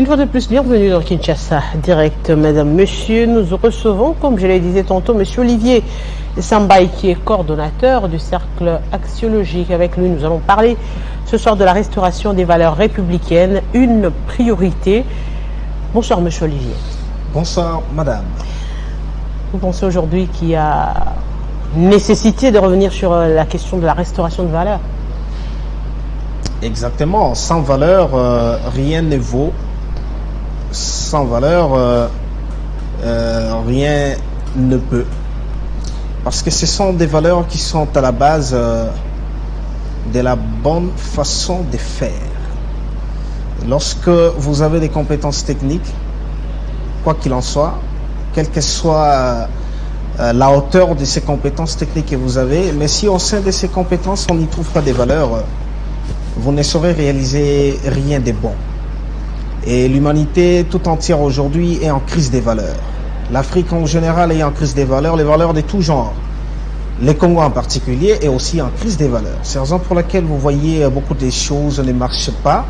Une fois de plus, bienvenue dans Kinshasa Direct, Madame, Monsieur. Nous recevons, comme je le disais tantôt, Monsieur Olivier Sambaï, qui est coordonnateur du cercle axiologique. Avec lui, nous allons parler ce soir de la restauration des valeurs républicaines, une priorité. Bonsoir, Monsieur Olivier. Bonsoir, Madame. Vous pensez aujourd'hui qu'il y a nécessité de revenir sur la question de la restauration de valeurs? Exactement. Sans valeur, rien ne vaut. Sans valeur, rien ne peut. Parce que ce sont des valeurs qui sont à la base de la bonne façon de faire. Lorsque vous avez des compétences techniques, quoi qu'il en soit, quelle que soit la hauteur de ces compétences techniques que vous avez, mais si au sein de ces compétences, on n'y trouve pas des valeurs, vous ne saurez réaliser rien de bon. Et l'humanité tout entière aujourd'hui est en crise des valeurs. L'Afrique en général est en crise des valeurs, les valeurs de tout genre. Le Congo en particulier est aussi en crise des valeurs. C'est la raison pour laquelle vous voyez beaucoup de choses ne marchent pas.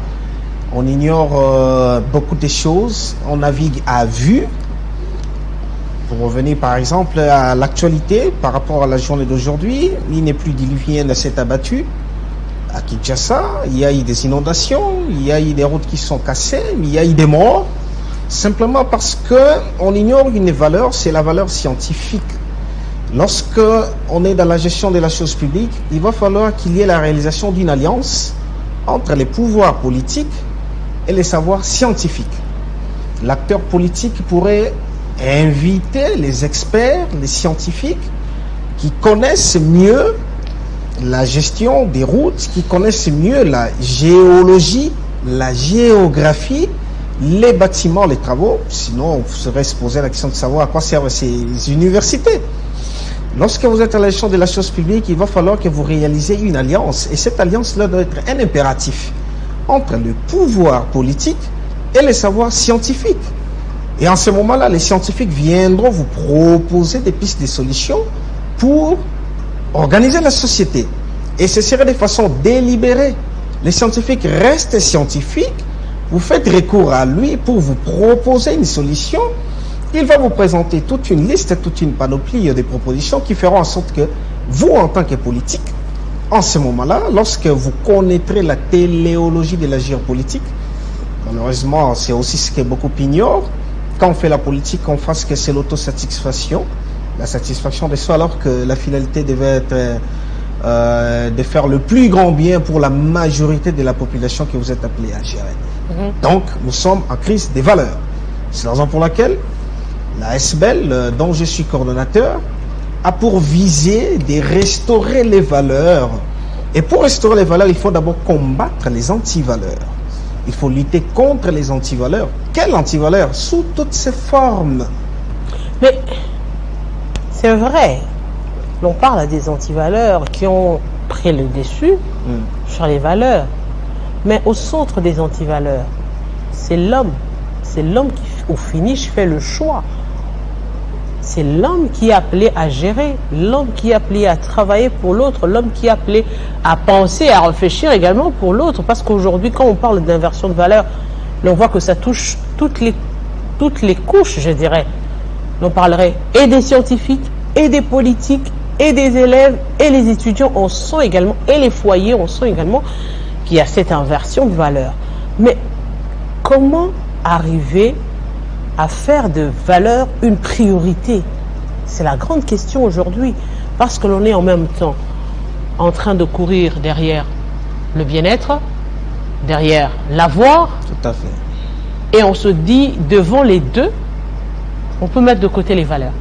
On ignore beaucoup de choses, on navigue à vue. Pour revenir par exemple à l'actualité par rapport à la journée d'aujourd'hui, il n'est plus diluvienne, s'est abattu. À Kinshasa, il y a eu des inondations, il y a eu des routes qui sont cassées, il y a eu des morts, simplement parce qu'on ignore une valeur, c'est la valeur scientifique. Lorsque on est dans la gestion de la chose publique, il va falloir qu'il y ait la réalisation d'une alliance entre les pouvoirs politiques et les savoirs scientifiques. L'acteur politique pourrait inviter les experts, les scientifiques, qui connaissent mieux la gestion des routes, qui connaissent mieux la géologie, la géographie, les bâtiments, les travaux. Sinon, vous serez se poser la question de savoir à quoi servent ces universités. Lorsque vous êtes à la gestion de la chose publique, il va falloir que vous réalisez une alliance. Et cette alliance-là doit être un impératif entre le pouvoir politique et les savoirs scientifiques. Et en ce moment-là, les scientifiques viendront vous proposer des pistes de solutions pour organiser la société. Et ce serait de façon délibérée. Les scientifiques restent scientifiques. Vous faites recours à lui pour vous proposer une solution. Il va vous présenter toute une liste, toute une panoplie de propositions qui feront en sorte que vous, en tant que politique, en ce moment-là, lorsque vous connaîtrez la téléologie de la géopolitique, malheureusement, c'est aussi ce que beaucoup ignorent, quand on fait la politique, on fasse que c'est l'autosatisfaction, la satisfaction de soi, alors que la finalité devait être de faire le plus grand bien pour la majorité de la population que vous êtes appelé à gérer. Donc, nous sommes en crise des valeurs. C'est la raison pour laquelle la SBL, dont je suis coordonnateur, a pour visée de restaurer les valeurs. Et pour restaurer les valeurs, il faut d'abord combattre les antivaleurs. Il faut lutter contre les antivaleurs. Quelles antivaleurs? Sous toutes ses formes. Mais c'est vrai, l'on parle des antivaleurs qui ont pris le dessus sur les valeurs. Mais au centre des antivaleurs, c'est l'homme. C'est l'homme qui, au finish, fait le choix. C'est l'homme qui est appelé à gérer, l'homme qui est appelé à travailler pour l'autre, l'homme qui est appelé à penser, à réfléchir également pour l'autre. Parce qu'aujourd'hui, quand on parle d'inversion de valeur, on voit que ça touche toutes les couches, je dirais. On parlerait et des scientifiques, et des politiques, et des élèves, et les étudiants, on sent également, et les foyers, on sent également qu'il y a cette inversion de valeur. Mais comment arriver à faire de valeur une priorité? C'est la grande question aujourd'hui, parce que l'on est en même temps en train de courir derrière le bien-être, derrière l'avoir. Tout à fait. Et on se dit, devant les deux, on peut mettre de côté les valeurs.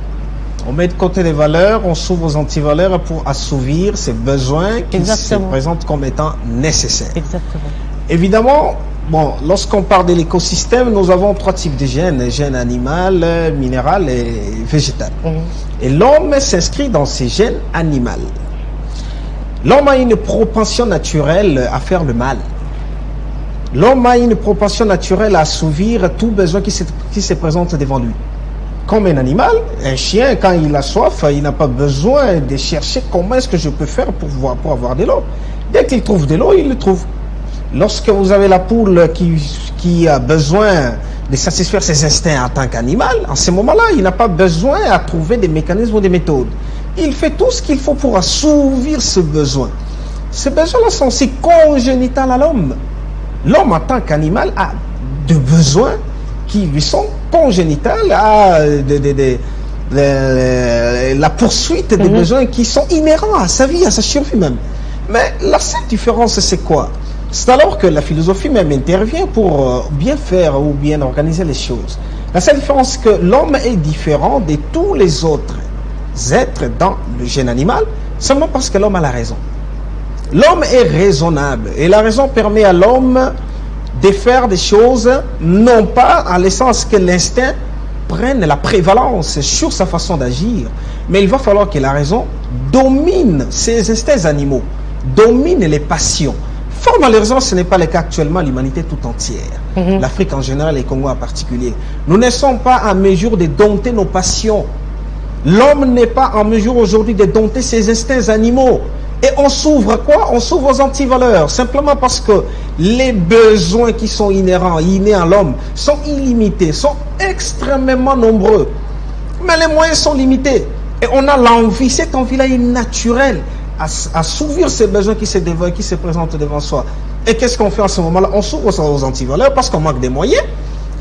On met de côté les valeurs, on s'ouvre aux antivaleurs pour assouvir ces besoins qui se présentent comme étant nécessaires. Exactement. Évidemment, bon, lorsqu'on parle de l'écosystème, nous avons trois types de gènes, gènes animal, minéral et végétal. Et l'homme s'inscrit dans ces gènes animaux. L'homme a une propension naturelle à faire le mal. L'homme a une propension naturelle à assouvir tout besoin qui se présente devant lui. Comme un animal, un chien, quand il a soif, il n'a pas besoin de chercher comment est-ce que je peux faire pour avoir de l'eau. Dès qu'il trouve de l'eau, il le trouve. Lorsque vous avez la poule qui qui a besoin de satisfaire ses instincts en tant qu'animal, en ce moment-là, il n'a pas besoin à trouver des mécanismes ou des méthodes. Il fait tout ce qu'il faut pour assouvir ce besoin. Ces besoins-là sont aussi congénitaux à l'homme. L'homme, en tant qu'animal, a des besoins qui lui sont congénitaux à la poursuite des besoins qui sont inhérents à sa vie, à sa survie même. Mais la seule différence, c'est quoi? C'est alors que la philosophie même intervient pour bien faire ou bien organiser les choses. La seule différence, c'est que l'homme est différent de tous les autres êtres dans le gène animal, seulement parce que l'homme a la raison. L'homme est raisonnable et la raison permet à l'homme de faire des choses, non pas en laissant que l'instinct prenne la prévalence sur sa façon d'agir, mais il va falloir que la raison domine ces instincts animaux, domine les passions. Fort malheureusement, ce n'est pas le cas actuellement à l'humanité tout entière. L'Afrique en général et le Congo en particulier. Nous ne sommes pas en mesure de dompter nos passions. L'homme n'est pas en mesure aujourd'hui de dompter ses instincts animaux. Et on s'ouvre à quoi? On s'ouvre aux antivaleurs. Simplement parce que les besoins qui sont inhérents, innés à l'homme, sont illimités, sont extrêmement nombreux. Mais les moyens sont limités. Et on a l'envie, cette envie-là est naturelle, à assouvir ces besoins qui se présentent devant soi. Et qu'est-ce qu'on fait en ce moment-là? On s'ouvre aux antivaleurs parce qu'on manque des moyens.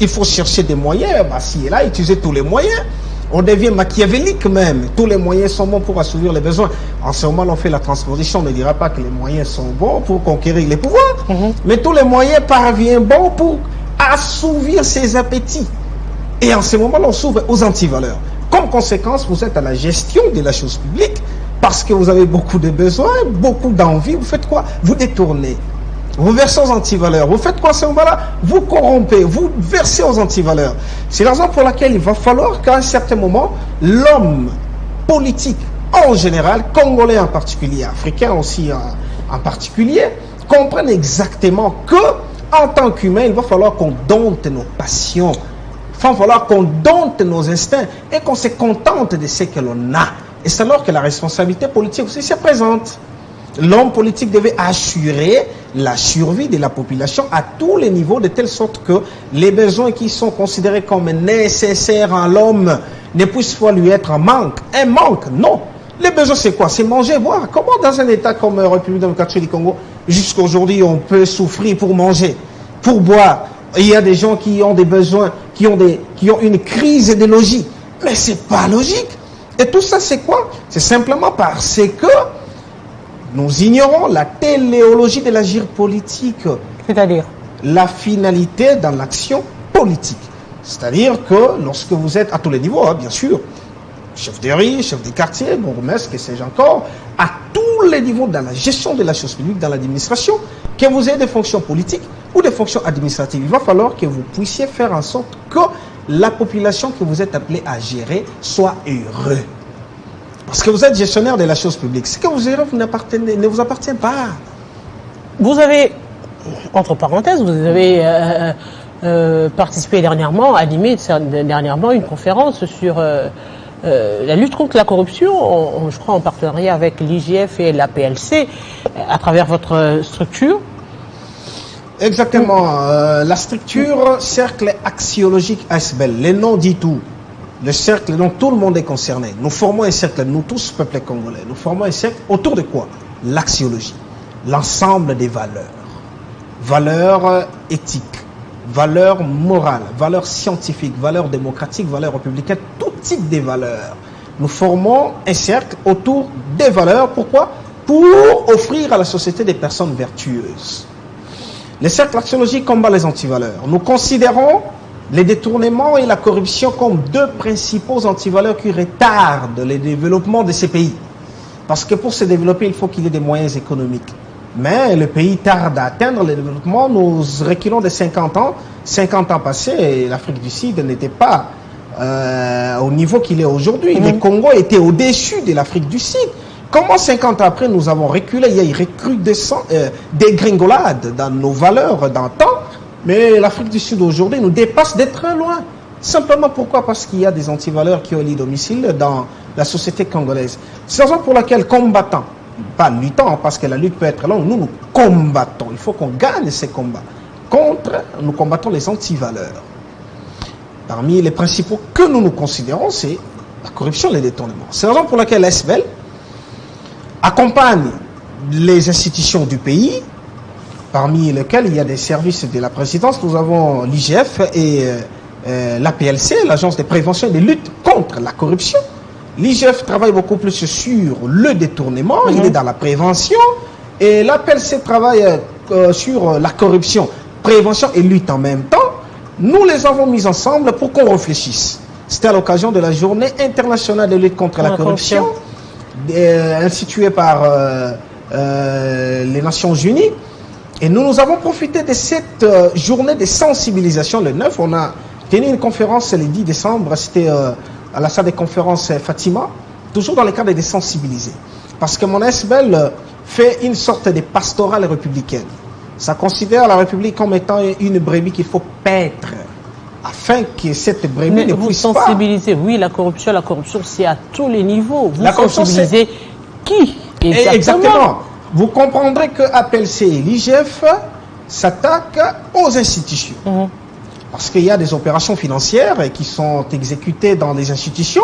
Il faut chercher des moyens, ci et là, utiliser tous les moyens. On devient machiavélique même. Tous les moyens sont bons pour assouvir les besoins. En ce moment, on fait la transposition. On ne dira pas que les moyens sont bons pour conquérir les pouvoirs. Mais tous les moyens parviennent bons pour assouvir ses appétits. Et en ce moment, on s'ouvre aux antivaleurs. Comme conséquence, vous êtes à la gestion de la chose publique parce que vous avez beaucoup de besoins, beaucoup d'envie. Vous faites quoi? Vous détournez. Vous versez aux antivaleurs. Vous faites quoi à ce moment-là? Vous corrompez, vous versez aux antivaleurs. C'est la raison pour laquelle il va falloir qu'à un certain moment, l'homme politique en général, congolais en particulier, africain aussi en particulier, comprenne exactement que, en tant qu'humain, il va falloir qu'on dompte nos passions. Il va falloir qu'on dompte nos instincts et qu'on se contente de ce que l'on a. Et c'est alors que la responsabilité politique aussi se présente. L'homme politique devait assurer la survie de la population à tous les niveaux, de telle sorte que les besoins qui sont considérés comme nécessaires en l'homme ne puissent pas lui être un manque. Un manque, non. Les besoins, c'est quoi? C'est manger, boire. Comment dans un État comme la République démocratique du Congo, jusqu'à aujourd'hui, on peut souffrir pour manger, pour boire? Il y a des gens qui ont des besoins, qui ont une crise de logis. Mais c'est pas logique. Et tout ça, c'est quoi? C'est simplement parce que nous ignorons la téléologie de l'agir politique. C'est-à-dire? La finalité dans l'action politique. C'est-à-dire que lorsque vous êtes à tous les niveaux, bien sûr, chef de riz, chef de quartier, bourgmestre, que sais-je encore, à tous les niveaux dans la gestion de la chose publique, dans l'administration, que vous ayez des fonctions politiques ou des fonctions administratives, il va falloir que vous puissiez faire en sorte que la population que vous êtes appelé à gérer soit heureuse. Parce que vous êtes gestionnaire de la chose publique. Ce que vous gérez ne vous appartient pas. Vous avez, entre parenthèses, vous avez participé dernièrement, animé dernièrement une conférence sur la lutte contre la corruption, je crois en partenariat avec l'IGF et la PLC, à travers votre structure. Exactement. La structure Cercle Axiologique ASBEL, le nom dit tout. Le cercle dont tout le monde est concerné. Nous formons un cercle, nous tous, peuple congolais. Nous formons un cercle autour de quoi? L'axiologie. L'ensemble des valeurs. Valeurs éthiques, valeurs morales, valeurs scientifiques, valeurs démocratiques, valeurs républicaines, tout type de valeurs. Nous formons un cercle autour des valeurs. Pourquoi? Pour offrir à la société des personnes vertueuses. Le cercle axiologique combat les antivaleurs. Nous considérons les détournements et la corruption comme deux principaux antivaleurs qui retardent le développement de ces pays. Parce que pour se développer, il faut qu'il y ait des moyens économiques. Mais le pays tarde à atteindre le développement. Nous reculons de 50 ans. 50 ans passés, l'Afrique du Sud n'était pas au niveau qu'il est aujourd'hui. Le Congo était au-dessus de l'Afrique du Sud. Comment 50 ans après, nous avons reculé? Il y a une dégringolade dans nos valeurs d'antan. Mais l'Afrique du Sud aujourd'hui nous dépasse de très loin. Simplement pourquoi? Parce qu'il y a des antivaleurs qui ont lieu domicile dans la société congolaise. C'est la raison pour laquelle combattants, pas luttants, parce que la lutte peut être longue, nous combattons. Il faut qu'on gagne ces combats. nous combattons les antivaleurs. Parmi les principaux que nous considérons, c'est la corruption et les détournements. C'est la raison pour laquelle l'ASBEL accompagne les institutions du pays, parmi lesquelles il y a des services de la présidence. Nous avons l'IGF et l'APLC, l'Agence de prévention et de lutte contre la corruption. L'IGF travaille beaucoup plus sur le détournement, il est dans la prévention, et l'APLC travaille sur la corruption, prévention et lutte en même temps. Nous les avons mis ensemble pour qu'on réfléchisse. C'était à l'occasion de la journée internationale de lutte contre la corruption, instituée par les Nations Unies. Et nous avons profité de cette journée de sensibilisation le 9. On a tenu une conférence le 10 décembre, c'était à la salle de conférence Fatima, toujours dans le cadre de sensibiliser. Parce que mon ASBEL fait une sorte de pastorale républicaine. Ça considère la République comme étant une brebis qu'il faut paître, afin que cette brebis ne puisse pas... Vous sensibilisez, oui, la corruption c'est à tous les niveaux. Vous sensibilisez qui exactement. Vous comprendrez que APLC et l'IGF s'attaquent aux institutions. Parce qu'il y a des opérations financières qui sont exécutées dans les institutions.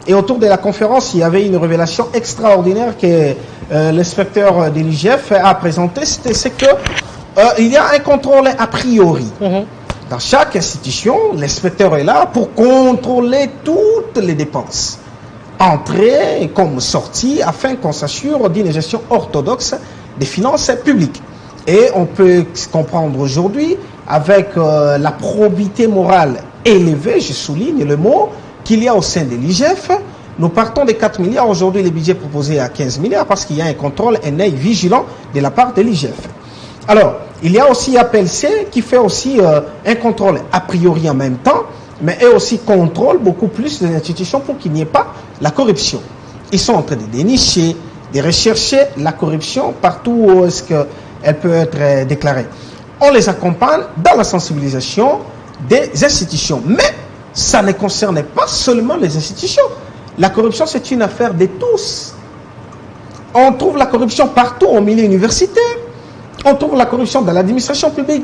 Et autour de la conférence, il y avait une révélation extraordinaire que l'inspecteur de l'IGF a présentée. C'est que il y a un contrôle a priori. Dans chaque institution, l'inspecteur est là pour contrôler toutes les dépenses, entrée comme sortie, afin qu'on s'assure d'une gestion orthodoxe des finances publiques. Et on peut comprendre aujourd'hui, avec la probité morale élevée, je souligne le mot, qu'il y a au sein de l'IGF. Nous partons de 4 milliards, aujourd'hui le budget proposé à 15 milliards, parce qu'il y a un contrôle, un œil vigilant de la part de l'IGF. Alors, il y a aussi APLC qui fait aussi un contrôle a priori en même temps, mais eux aussi contrôlent beaucoup plus les institutions pour qu'il n'y ait pas la corruption. Ils sont en train de dénicher, de rechercher la corruption partout où est-ce qu'elle peut être déclarée. On les accompagne dans la sensibilisation des institutions. Mais ça ne concerne pas seulement les institutions. La corruption, c'est une affaire de tous. On trouve la corruption partout au milieu universitaire. On trouve la corruption dans l'administration publique.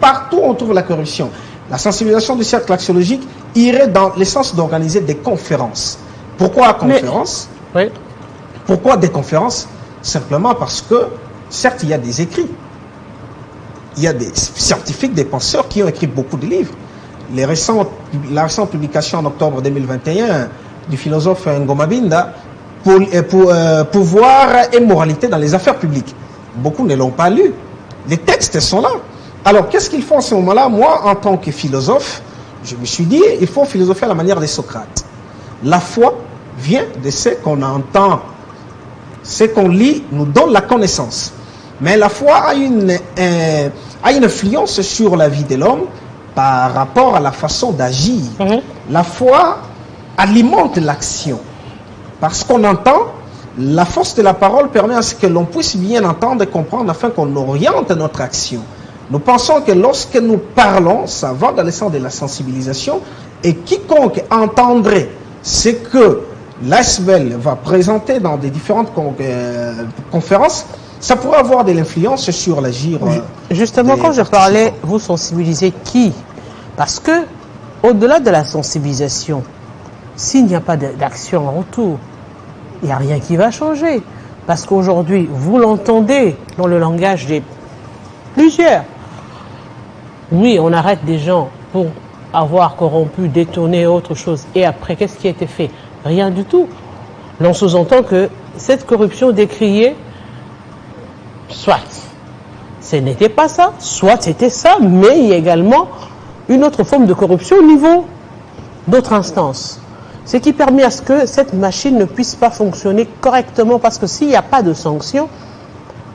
Partout on trouve la corruption. La sensibilisation du cercle axiologique irait dans le sens d'organiser des conférences. Pourquoi conférences? Pourquoi des conférences? Simplement parce que, certes, il y a des écrits. Il y a des scientifiques, des penseurs qui ont écrit beaucoup de livres. La récente publication en octobre 2021 du philosophe Ngoma Binda, Pouvoir et moralité dans les affaires publiques. Beaucoup ne l'ont pas lu. Les textes sont là. Alors, qu'est-ce qu'il faut en ce moment-là? Moi, en tant que philosophe, je me suis dit, il faut philosopher à la manière de Socrate. La foi vient de ce qu'on entend. Ce qu'on lit nous donne la connaissance. Mais la foi a une influence sur la vie de l'homme par rapport à la façon d'agir. La foi alimente l'action. Parce qu'on entend, la force de la parole permet à ce que l'on puisse bien entendre et comprendre afin qu'on oriente notre action. Nous pensons que lorsque nous parlons, ça va dans le sens de la sensibilisation, et quiconque entendrait ce que l'ASBEL va présenter dans des différentes conférences, ça pourrait avoir de l'influence sur l'agir. Justement, quand je parlais, vous sensibilisez qui? Parce que, au-delà de la sensibilisation, s'il n'y a pas d'action en retour, il n'y a rien qui va changer. Parce qu'aujourd'hui, vous l'entendez dans le langage des plusieurs. Oui, on arrête des gens pour avoir corrompu, détourné autre chose. Et après, qu'est-ce qui a été fait? Rien du tout. L'on sous-entend que cette corruption décriée, soit ce n'était pas ça, soit c'était ça, mais il y a également une autre forme de corruption au niveau d'autres instances. Ce qui permet à ce que cette machine ne puisse pas fonctionner correctement, parce que s'il n'y a pas de sanctions,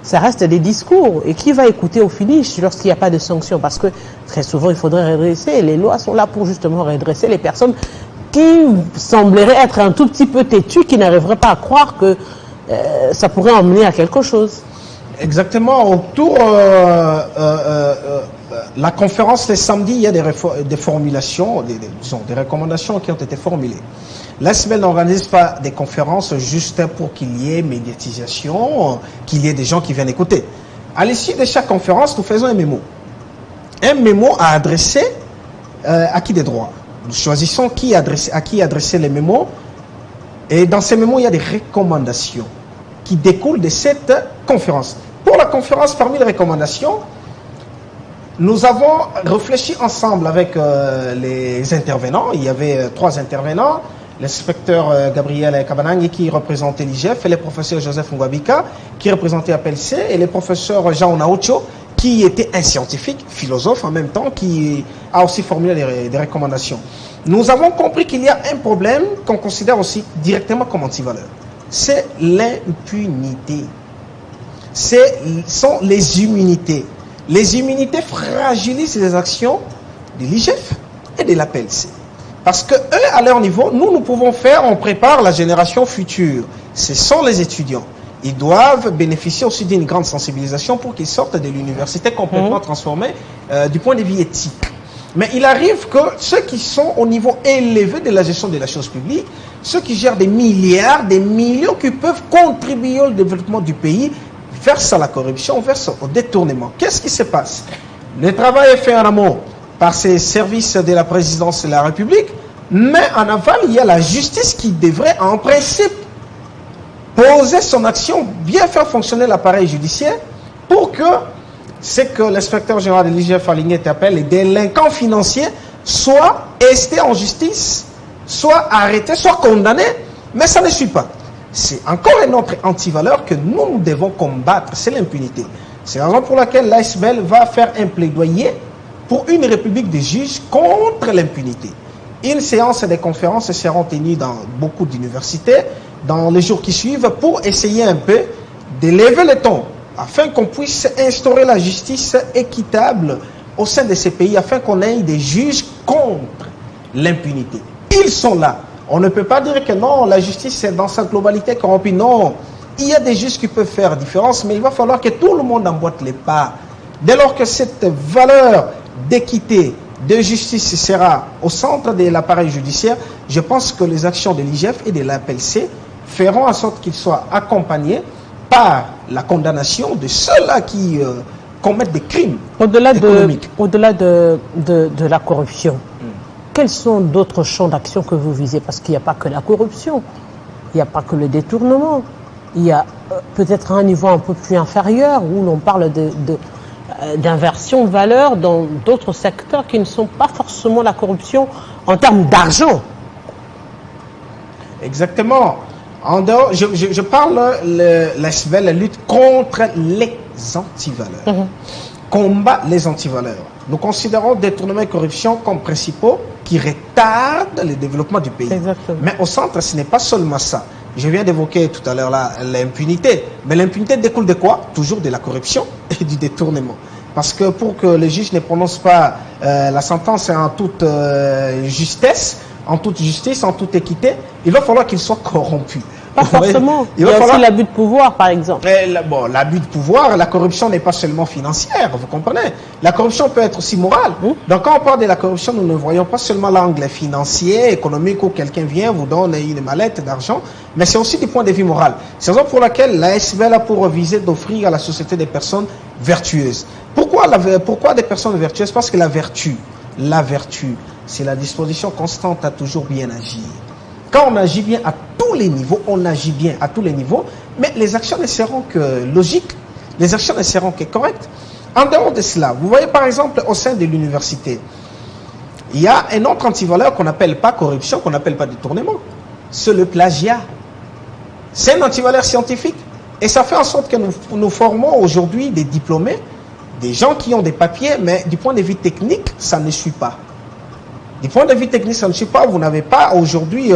ça reste des discours. Et qui va écouter au finish lorsqu'il n'y a pas de sanctions? Parce que très souvent, il faudrait redresser. Les lois sont là pour justement redresser les personnes qui sembleraient être un tout petit peu têtues, qui n'arriveraient pas à croire que ça pourrait emmener à quelque chose. Exactement. Autour la conférence les samedis, il y a des formulations, des recommandations qui ont été formulées. L'ASBEL n'organise pas des conférences juste pour qu'il y ait médiatisation, qu'il y ait des gens qui viennent écouter. À l'issue de chaque conférence, nous faisons un mémo. un mémo à adresser à qui des droits. Nous choisissons à qui adresser les mémos. Et dans ces mémos, il y a des recommandations qui découlent de cette conférence. Pour la conférence, parmi les recommandations, nous avons réfléchi ensemble avec les intervenants. Il y avait 3 intervenants. L'inspecteur Gabriel Kabanangi qui représentait l'IGF et le professeur Joseph Ngwabika qui représentait APLC et le professeur Jean Naocho qui était un scientifique, philosophe en même temps, qui a aussi formulé des recommandations. Nous avons compris qu'il y a un problème qu'on considère aussi directement comme antivaleur. C'est l'impunité. Ce sont les immunités. Les immunités fragilisent les actions de l'IGF et de l'APLC. Parce que eux, à leur niveau, nous pouvons faire, on prépare la génération future. Ce sont les étudiants. Ils doivent bénéficier aussi d'une grande sensibilisation pour qu'ils sortent de l'université complètement transformés du point de vue éthique. Mais il arrive que ceux qui sont au niveau élevé de la gestion de la chose publique, ceux qui gèrent des milliards, des millions, qui peuvent contribuer au développement du pays, versent à la corruption, versent au détournement. Qu'est-ce qui se passe? Le travail est fait en amont par ces services de la présidence de la République, mais en aval, il y a la justice qui devrait, en principe, poser son action, bien faire fonctionner l'appareil judiciaire pour que ce que l'inspecteur général de l'IGF Alignet appelle les délinquants financiers soient estés en justice, soit arrêtés, soit condamnés, mais ça ne suit pas. C'est encore une autre antivaleur que nous devons combattre, c'est l'impunité. C'est la raison pour laquelle l'ASBL va faire un plaidoyer pour une république des juges contre l'impunité. Une séance de conférences seront tenues dans beaucoup d'universités dans les jours qui suivent pour essayer un peu d'élever le ton afin qu'on puisse instaurer la justice équitable au sein de ces pays, afin qu'on ait des juges contre l'impunité. Ils sont là. On ne peut pas dire que non, la justice est dans sa globalité corrompue. Non, il y a des juges qui peuvent faire différence, mais il va falloir que tout le monde emboîte les pas. Dès lors que cette valeur d'équité, de justice sera au centre de l'appareil judiciaire, je pense que les actions de l'IGF et de l'APLC feront en sorte qu'ils soient accompagnés par la condamnation de ceux-là qui commettent des crimes économiques. Au-delà de la corruption, quels sont d'autres champs d'action que vous visez? Parce qu'il n'y a pas que la corruption, il n'y a pas que le détournement, il y a peut-être un niveau un peu plus inférieur où l'on parle d'inversion de valeur dans d'autres secteurs qui ne sont pas forcément la corruption en termes d'argent. Exactement. En dehors, je parle la lutte contre les antivaleurs. Combat les antivaleurs. Nous considérons détournement et corruption comme principaux qui retardent le développement du pays. Exactement. Mais au centre, ce n'est pas seulement ça. Je viens d'évoquer tout à l'heure l'impunité. Mais l'impunité découle de quoi? Toujours de la corruption et du détournement. Parce que pour que les juges ne prononcent pas la sentence en toute justice, en toute équité, il va falloir qu'ils soient corrompus. Pas forcément. Il y a aussi l'abus de pouvoir, par exemple. L'abus de pouvoir, la corruption n'est pas seulement financière, vous comprenez. La corruption peut être aussi morale. Donc quand on parle de la corruption, nous ne voyons pas seulement l'angle financier, économique, où quelqu'un vient, vous donne une mallette d'argent, mais c'est aussi du point de vue moral. C'est la raison pour laquelle la SBL a pour viser d'offrir à la société des personnes vertueuses. Pourquoi des personnes vertueuses? Parce que la vertu, c'est la disposition constante à toujours bien agir. Quand on agit bien à tous les niveaux, on agit bien à tous les niveaux, mais les actions ne seront que logiques, les actions ne seront que correctes. En dehors de cela, vous voyez par exemple au sein de l'université, il y a un autre antivaleur qu'on n'appelle pas corruption, qu'on n'appelle pas détournement, c'est le plagiat. C'est un antivaleur scientifique et ça fait en sorte que nous formons aujourd'hui des diplômés, des gens qui ont des papiers, mais du point de vue technique, ça ne suit pas. Du point de vue technique, ça ne suit pas. Vous n'avez pas aujourd'hui,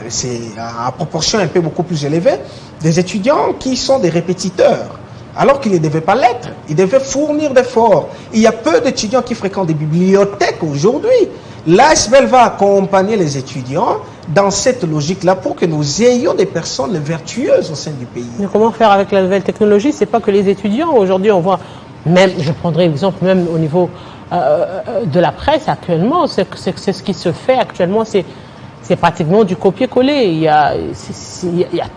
c'est à proportion un peu beaucoup plus élevée, des étudiants qui sont des répétiteurs, alors qu'ils ne devaient pas l'être. Ils devaient fournir d'efforts. Il y a peu d'étudiants qui fréquentent des bibliothèques aujourd'hui. L'ASBL va accompagner les étudiants dans cette logique-là pour que nous ayons des personnes vertueuses au sein du pays. Mais comment faire avec la nouvelle technologie? C'est pas que les étudiants. Aujourd'hui, on voit, même, je prendrai l'exemple même au niveau de la presse actuellement, c'est ce qui se fait actuellement, c'est pratiquement du copier-coller. Il y a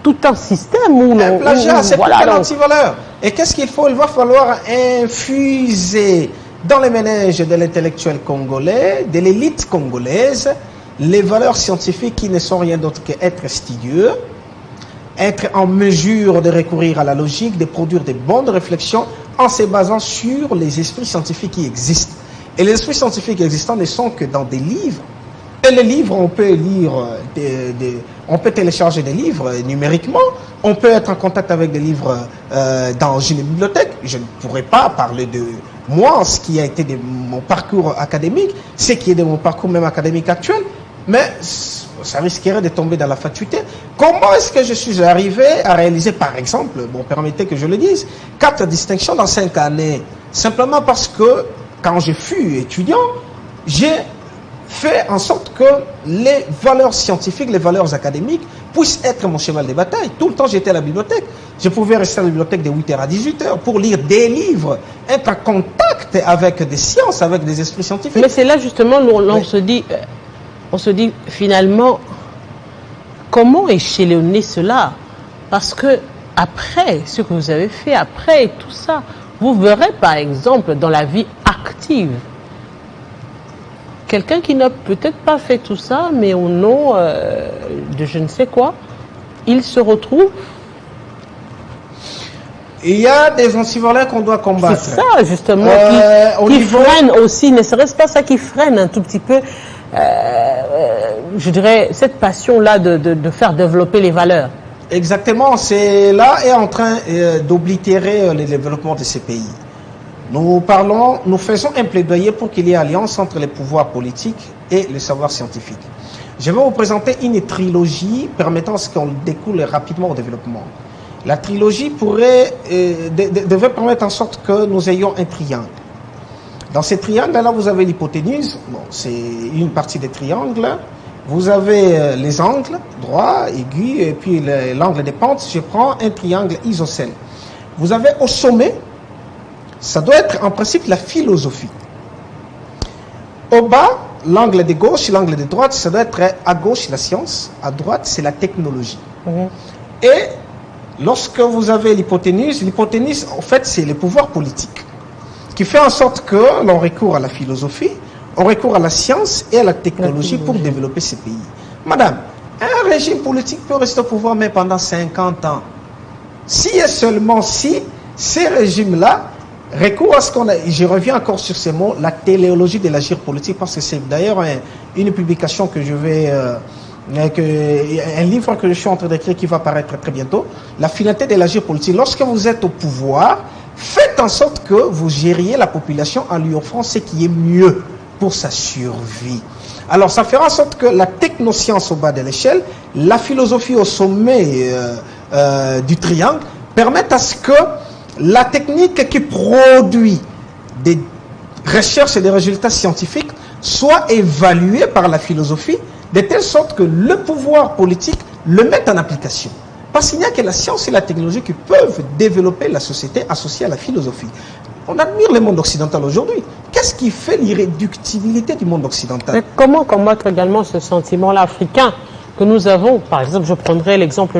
tout un système où un plagiat, c'est voilà, un antivaleur. Et qu'est-ce qu'il faut? Il va falloir infuser dans les méninges de l'intellectuel congolais, de l'élite congolaise, les valeurs scientifiques qui ne sont rien d'autre qu'être studieux, être en mesure de recourir à la logique, de produire des bonnes réflexions en se basant sur les esprits scientifiques qui existent. Et les esprits scientifiques existants ne sont que dans des livres. Et les livres, on peut lire, on peut télécharger des livres numériquement, on peut être en contact avec des livres dans une bibliothèque. Je ne pourrais pas parler de moi, ce qui a été de mon parcours académique, ce qui est de mon parcours même académique actuel, mais ça risquerait de tomber dans la fatuité. Comment est-ce que je suis arrivé à réaliser, par exemple, bon, permettez que je le dise, 4 distinctions dans 5 années, simplement parce que quand je fus étudiant, j'ai fait en sorte que les valeurs scientifiques, les valeurs académiques puissent être mon cheval de bataille. Tout le temps, j'étais à la bibliothèque. Je pouvais rester à la bibliothèque de 8h à 18h pour lire des livres, être en contact avec des sciences, avec des esprits scientifiques. Mais c'est là justement où on se dit finalement, comment échelonner cela? Parce que après ce que vous avez fait, après tout ça, vous verrez par exemple dans la vie active, quelqu'un qui n'a peut-être pas fait tout ça, mais au nom de je ne sais quoi, il se retrouve. Il y a des antivaleurs qu'on doit combattre. C'est ça, justement, qui freine aussi, ne serait-ce pas ça qui freine un tout petit peu, je dirais, cette passion-là de faire développer les valeurs. Exactement, c'est là est en train d'oblitérer le développement de ces pays. Nous faisons un plaidoyer pour qu'il y ait alliance entre les pouvoirs politiques et le savoir scientifique. Je vais vous présenter une trilogie permettant ce qu'on découle rapidement au développement. La trilogie devait permettre en sorte que nous ayons un triangle. Dans ces triangles-là, vous avez l'hypoténuse, bon, c'est une partie des triangles. Vous avez les angles, droit, aigu, et puis l'angle des pentes. Je prends un triangle isocèle. Vous avez au sommet, ça doit être en principe la philosophie. Au bas, l'angle de gauche, l'angle de droite, ça doit être à gauche la science, à droite c'est la technologie. Et lorsque vous avez l'hypoténuse, en fait c'est le pouvoir politique qui fait en sorte que l'on recourt à la philosophie, on recourt à la science et à la technologie pour développer ces pays. Madame, un régime politique peut rester au pouvoir même pendant 50 ans. Si et seulement si ces régimes-là recours à ce qu'on a, je reviens encore sur ces mots, la téléologie de l'agir politique, parce que c'est d'ailleurs une publication que je vais, un livre que je suis en train d'écrire qui va paraître très bientôt, la finalité de l'agir politique. Lorsque vous êtes au pouvoir, faites en sorte que vous gériez la population en lui offrant ce qui est mieux pour sa survie. Alors ça fera en sorte que la technoscience au bas de l'échelle, la philosophie au sommet du triangle, permettent à ce que la technique qui produit des recherches et des résultats scientifiques soit évaluée par la philosophie de telle sorte que le pouvoir politique le mette en application. Parce qu'il n'y a que la science et la technologie qui peuvent développer la société associée à la philosophie. On admire le monde occidental aujourd'hui. Qu'est-ce qui fait l'irréductibilité du monde occidental? Mais comment combattre également ce sentiment-là africain que nous avons? Par exemple, je prendrai l'exemple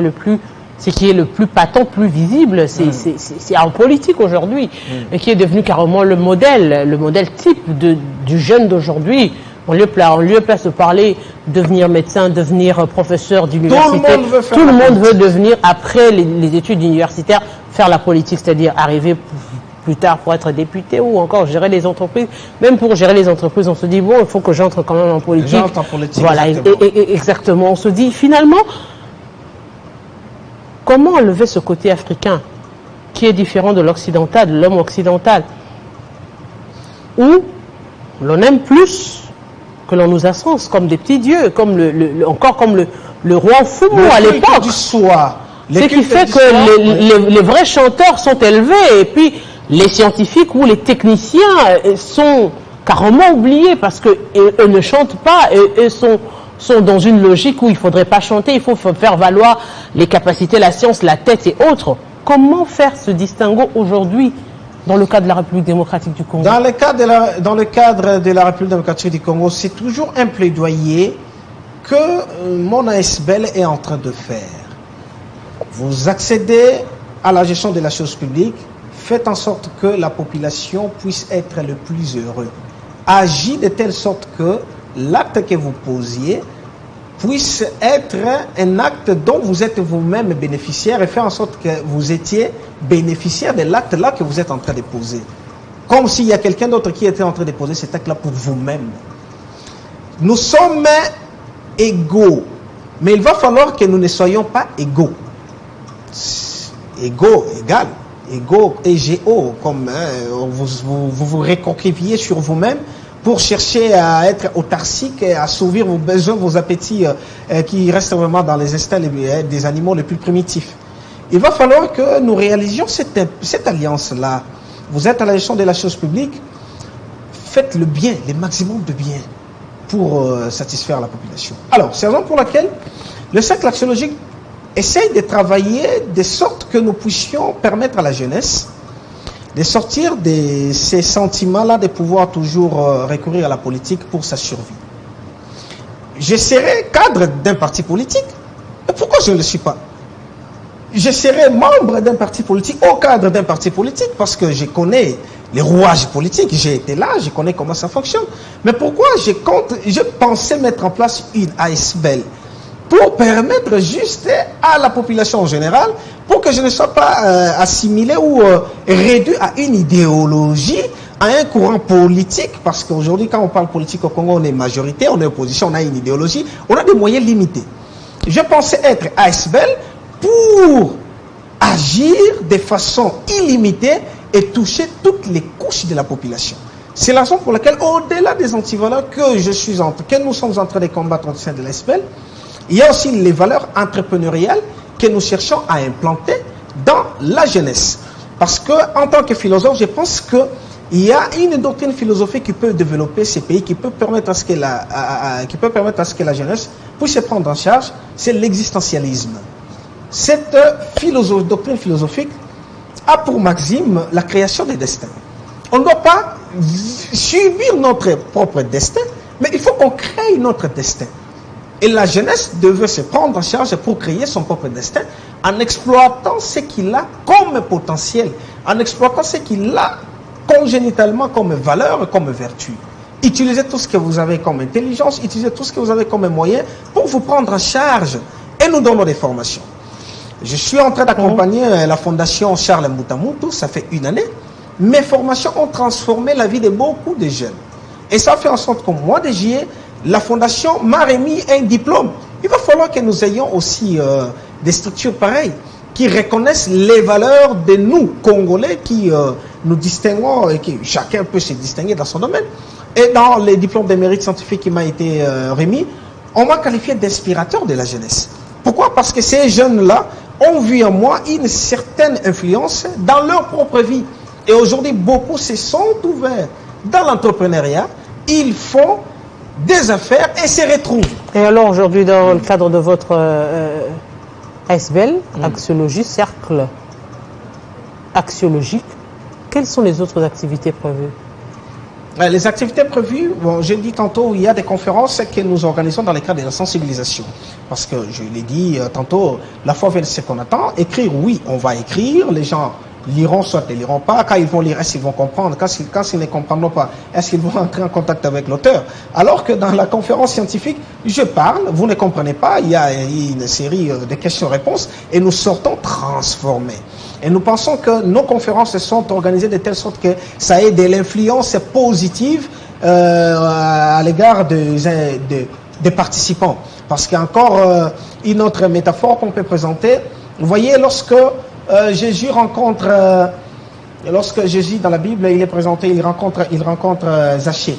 ce qui est le plus patent, plus visible, c'est en politique aujourd'hui, et qui est devenu carrément le modèle type du jeune d'aujourd'hui. En lieu place de parler, devenir médecin, devenir professeur d'université, tout le monde veut devenir, après les études universitaires, faire la politique, c'est-à-dire arriver plus tard pour être député ou encore gérer les entreprises. Même pour gérer les entreprises, on se dit, bon, il faut que j'entre quand même en politique. J'entre en politique, voilà, exactement. On se dit, finalement, comment enlever ce côté africain qui est différent de l'occidental, de l'homme occidental, où l'on aime plus que l'on nous ascense comme des petits dieux, comme le roi Fumo à l'époque. Ce qui fait que les vrais chanteurs sont élevés et puis les scientifiques ou les techniciens sont carrément oubliés parce qu'eux ne chantent pas, eux sont dans une logique où il ne faudrait pas chanter, il faut faire valoir les capacités, la science, la tête et autres. Comment faire ce distinguo aujourd'hui dans le cadre de la République démocratique du Congo? Dans le cadre de la République démocratique du Congo, c'est toujours un plaidoyer que mon ASBL est en train de faire. Vous accédez à la gestion de la chose publique, faites en sorte que la population puisse être le plus heureux. Agis de telle sorte que l'acte que vous posiez puisse être un acte dont vous êtes vous-même bénéficiaire et faire en sorte que vous étiez bénéficiaire de l'acte-là que vous êtes en train de poser. Comme s'il y a quelqu'un d'autre qui était en train de poser cet acte-là pour vous-même. Nous sommes égaux, mais il va falloir que nous ne soyons pas égaux. Égaux, égal. Égaux, EGO, comme vous recroquevillez sur vous-même pour chercher à être autarcique et à assouvir vos besoins, vos appétits qui restent vraiment dans les instincts des animaux les plus primitifs. Il va falloir que nous réalisions cette alliance-là. Vous êtes à la gestion de la chose publique, faites le bien, le maximum de bien pour satisfaire la population. Alors, c'est la raison pour laquelle le cercle axiologique essaye de travailler de sorte que nous puissions permettre à la jeunesse de sortir de ces sentiments-là, de pouvoir toujours recourir à la politique pour sa survie. Je serai cadre d'un parti politique. Et pourquoi je ne le suis pas? Je serai membre d'un parti politique, au cadre d'un parti politique, parce que je connais les rouages politiques, j'ai été là, je connais comment ça fonctionne. Mais pourquoi je pensais mettre en place une ASBL pour permettre juste à la population en général, pour que je ne sois pas assimilé ou réduit à une idéologie, à un courant politique, parce qu'aujourd'hui, quand on parle politique au Congo, on est majorité, on est opposition, on a une idéologie, on a des moyens limités. Je pensais être ASBL pour agir de façon illimitée et toucher toutes les couches de la population. C'est la raison pour laquelle, au-delà des antivaleurs que nous sommes en train de combattre au sein de l'ASBL, il y a aussi les valeurs entrepreneuriales que nous cherchons à implanter dans la jeunesse. Parce que, en tant que philosophe, je pense qu'il y a une doctrine philosophique qui peut développer ces pays, qui peut permettre à ce que la jeunesse puisse se prendre en charge, c'est l'existentialisme. Cette doctrine philosophique a pour maxime la création des destins. On ne doit pas subir notre propre destin, mais il faut qu'on crée notre destin. Et la jeunesse devait se prendre en charge pour créer son propre destin en exploitant ce qu'il a comme potentiel, en exploitant ce qu'il a congénitalement comme valeur et comme vertu. Utilisez tout ce que vous avez comme intelligence, utilisez tout ce que vous avez comme moyen pour vous prendre en charge et nous donnons des formations. Je suis en train d'accompagner la fondation Charles Moutamutu, ça fait une année. Mes formations ont transformé la vie de beaucoup de jeunes. Et ça fait en sorte qu'au mois de juillet, la fondation m'a remis un diplôme. Il va falloir que nous ayons aussi des structures pareilles qui reconnaissent les valeurs de nous, Congolais, qui nous distinguons et qui chacun peut se distinguer dans son domaine. Et dans les diplômes de mérite scientifique qui m'a été remis, on m'a qualifié d'inspirateur de la jeunesse. Pourquoi? Parce que ces jeunes-là ont vu en moi une certaine influence dans leur propre vie. Et aujourd'hui, beaucoup se sont ouverts dans l'entrepreneuriat. Ils font des affaires et se retrouvent. Et alors aujourd'hui, dans le cadre de votre ASBL, axiologie, cercle axiologique, quelles sont les autres activités prévues? Les activités prévues, bon, j'ai dit tantôt, il y a des conférences que nous organisons dans le cadre de la sensibilisation. Parce que je l'ai dit tantôt, la foi vient de ce qu'on attend. Écrire, oui, on va écrire. Les gens liront, soit ne liront pas. Quand ils vont lire, est-ce qu'ils vont comprendre? Quand ils ne comprendront pas, est-ce qu'ils vont entrer en contact avec l'auteur? Alors que dans la conférence scientifique, je parle, vous ne comprenez pas, il y a une série de questions-réponses et nous sortons transformés. Et nous pensons que nos conférences sont organisées de telle sorte que ça ait de l'influence positive à l'égard des participants. Parce qu'il y a encore une autre métaphore qu'on peut présenter. Vous voyez, lorsque Jésus rencontre, lorsque Jésus dans la Bible, il est présenté, il rencontre Zachée.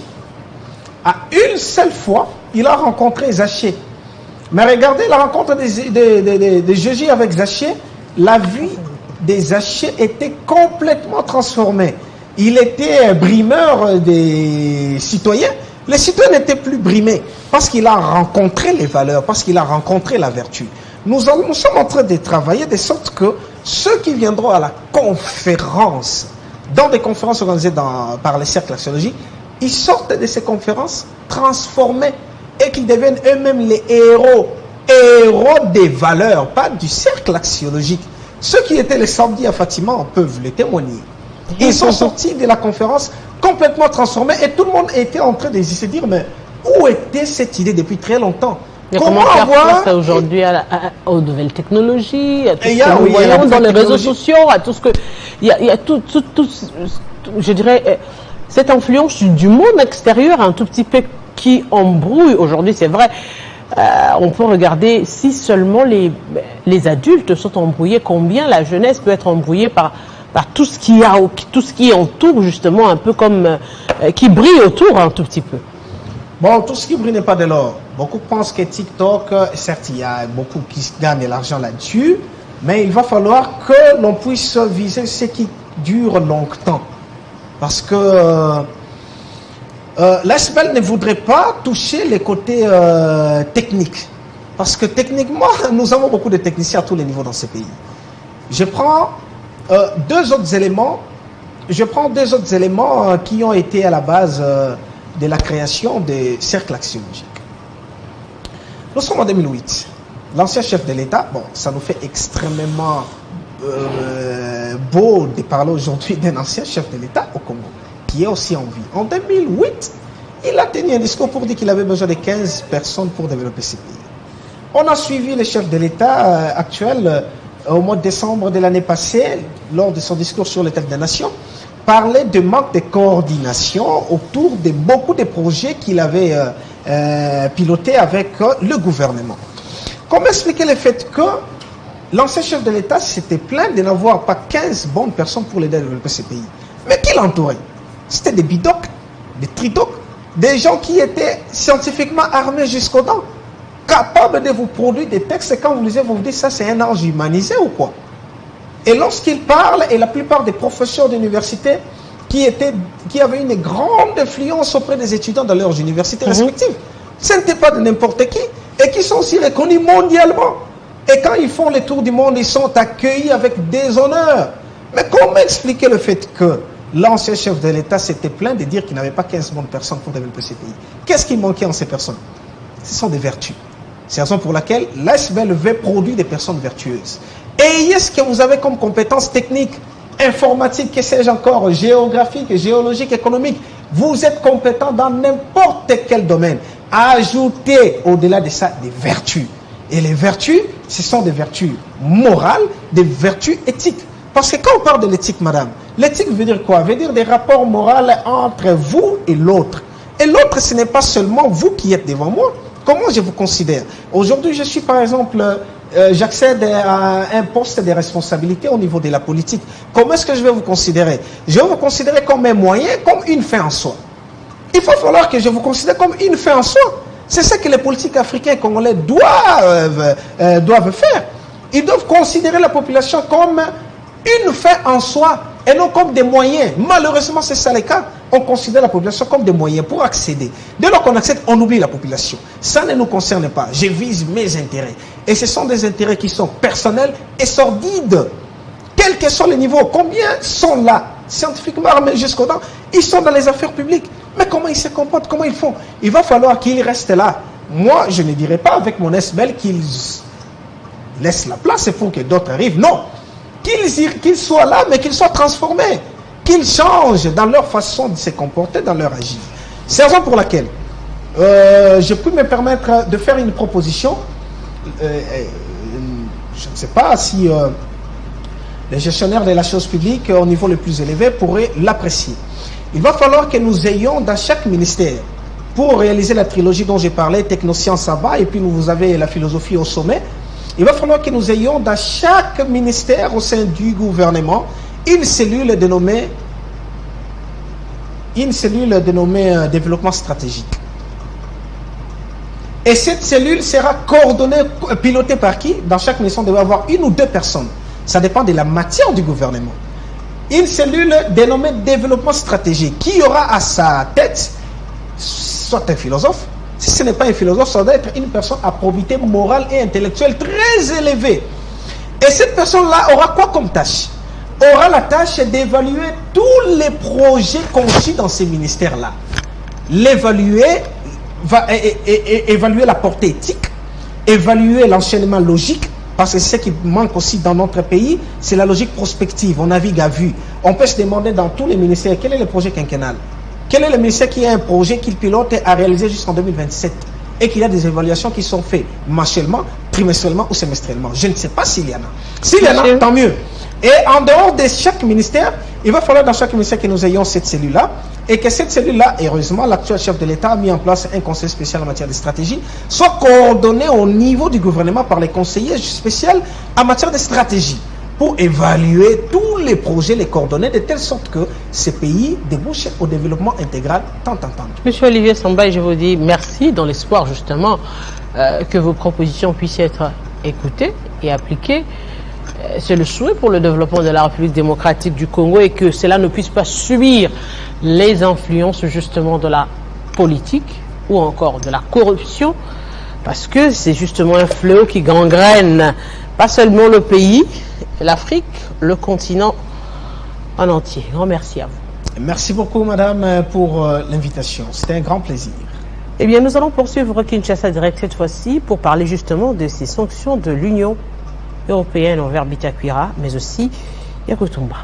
À une seule fois, il a rencontré Zachée. Mais regardez la rencontre de Jésus avec Zachée, la vie de Zachée était complètement transformée. Il était brimeur des citoyens. Les citoyens n'étaient plus brimés parce qu'il a rencontré les valeurs, parce qu'il a rencontré la vertu. Nous sommes en train de travailler de sorte que ceux qui viendront à la conférence, dans des conférences organisées par les cercles axiologiques, ils sortent de ces conférences transformés et qu'ils deviennent eux-mêmes les héros des valeurs, pas du cercle axiologique. Ceux qui étaient les samedis à Fatima peuvent le témoigner. Ils sont sortis de la conférence complètement transformés et tout le monde était en train de se dire, mais où était cette idée depuis très longtemps? Comment faire face aujourd'hui aux nouvelles technologies, à tout ce que nous voyons dans les réseaux sociaux, à tout ce que... Il y a tout, je dirais, cette influence du monde extérieur un tout petit peu qui embrouille aujourd'hui, c'est vrai. On peut regarder si seulement les adultes sont embrouillés, combien la jeunesse peut être embrouillée par tout ce qui entoure justement un peu comme qui brille autour un tout petit peu. Bon, tout ce qui brille n'est pas de l'or. Beaucoup pensent que TikTok, certes, il y a beaucoup qui gagnent de l'argent là-dessus, mais il va falloir que l'on puisse viser ce qui dure longtemps. Parce que l'ASBEL ne voudrait pas toucher les côtés techniques. Parce que techniquement, nous avons beaucoup de techniciens à tous les niveaux dans ce pays. Je prends deux autres éléments qui ont été à la base de la création des cercles axiologiques. Nous sommes en 2008. L'ancien chef de l'État, bon, ça nous fait extrêmement beau de parler aujourd'hui d'un ancien chef de l'État au Congo, qui est aussi en vie. En 2008, il a tenu un discours pour dire qu'il avait besoin de 15 personnes pour développer ce pays. On a suivi le chef de l'État actuel au mois de décembre de l'année passée, lors de son discours sur l'état des nations, parlait de manque de coordination autour de beaucoup de projets qu'il avait pilotés avec le gouvernement. Comment expliquer le fait que l'ancien chef de l'État s'était plaint de n'avoir pas 15 bonnes personnes pour l'aider à développer ce pays? Mais qui l'entourait? C'était des bidocs, des tridocs, des gens qui étaient scientifiquement armés jusqu'aux dents, capables de vous produire des textes, et quand vous lisez, vous vous dites, ça c'est un ange humanisé ou quoi? Et lorsqu'ils parlent, et la plupart des professeurs d'université qui avaient une grande influence auprès des étudiants dans leurs universités respectives, ce n'était pas de n'importe qui, et qui sont aussi reconnus mondialement. Et quand ils font le tour du monde, ils sont accueillis avec des honneurs. Mais comment expliquer le fait que l'ancien chef de l'État s'était plaint de dire qu'il n'avait pas 15 bonnes personnes pour développer ce pays? Qu'est-ce qui manquait en ces personnes? Ce sont des vertus. C'est la raison pour laquelle l'ASBEL veut produire des personnes vertueuses. Et est-ce que vous avez comme compétences techniques, informatiques, que sais-je encore, géographiques, géologiques, économiques, vous êtes compétent dans n'importe quel domaine. Ajoutez au-delà de ça des vertus. Et les vertus, ce sont des vertus morales, des vertus éthiques. Parce que quand on parle de l'éthique, madame, l'éthique veut dire quoi? Veut dire des rapports moraux entre vous et l'autre. Et l'autre, ce n'est pas seulement vous qui êtes devant moi. Comment je vous considère? Aujourd'hui, je suis par exemple, j'accède à un poste de responsabilité au niveau de la politique. Comment est-ce que je vais vous considérer? Je vais vous considérer comme un moyen, comme une fin en soi. Il va falloir que je vous considère comme une fin en soi. C'est ce que les politiques africains congolais doivent faire. Ils doivent considérer la population comme une fin en soi et non comme des moyens. Malheureusement, c'est ça le cas. On considère la population comme des moyens pour accéder. Dès lors qu'on accède, on oublie la population. Ça ne nous concerne pas. Je vise mes intérêts. Et ce sont des intérêts qui sont personnels et sordides. Quels que soient les niveaux, combien sont là, scientifiquement armés jusqu'au dents, ils sont dans les affaires publiques. Mais comment ils se comportent, comment ils font? Il va falloir qu'ils restent là. Moi, je ne dirais pas avec mon SBL qu'ils laissent la place pour que d'autres arrivent. Non. Qu'ils soient là, mais qu'ils soient transformés. Qu'ils changent dans leur façon de se comporter, dans leur agir. C'est la raison pour laquelle je peux me permettre de faire une proposition. Je ne sais pas si les gestionnaires de la chose publique au niveau le plus élevé pourraient l'apprécier. Il va falloir que nous ayons dans chaque ministère, pour réaliser la trilogie dont j'ai parlé, technosciences à bas, et puis vous avez la philosophie au sommet, il va falloir que nous ayons dans chaque ministère au sein du gouvernement une cellule dénommée développement stratégique. Et cette cellule sera coordonnée, pilotée par qui? Dans chaque mission, il devrait y avoir une ou deux personnes. Ça dépend de la matière du gouvernement. Une cellule dénommée développement stratégique qui aura à sa tête soit un philosophe. Si ce n'est pas un philosophe, ça doit être une personne à probité morale et intellectuelle très élevée. Et cette personne-là aura quoi comme tâche? Aura la tâche d'évaluer tous les projets conçus dans ces ministères-là. L'évaluer, évaluer la portée éthique, évaluer l'enchaînement logique, Parce que ce qui manque aussi dans notre pays, c'est la logique prospective. On navigue à vue. On peut se demander dans tous les ministères, quel est le projet quinquennal? Quel est le ministère qui a un projet qu'il pilote à réaliser jusqu'en 2027 et qu'il y a des évaluations qui sont faites mensuellement, trimestriellement ou semestriellement? Je ne sais pas s'il y en a. S'il y en a, tant mieux. Et en dehors de chaque ministère, il va falloir dans chaque ministère que nous ayons cette cellule-là et que cette cellule-là, heureusement, l'actuel chef de l'État a mis en place un conseil spécial en matière de stratégie, soit coordonné au niveau du gouvernement par les conseillers spéciaux en matière de stratégie pour évaluer tous les projets, les coordonnées, de telle sorte que ces pays débouchent au développement intégral tant entendu. Monsieur Olivier Sambay, je vous dis merci dans l'espoir justement que vos propositions puissent être écoutées et appliquées. C'est le souhait pour le développement de la République démocratique du Congo et que cela ne puisse pas subir les influences justement de la politique ou encore de la corruption, parce que c'est justement un fléau qui gangrène pas seulement le pays, l'Afrique, le continent en entier. Grand merci à vous. Merci beaucoup, madame, pour l'invitation. C'était un grand plaisir. Eh bien, nous allons poursuivre Kinshasa Direct cette fois-ci pour parler justement de ces sanctions de l'Union européenne envers Bitakwira, mais aussi Yakutumba.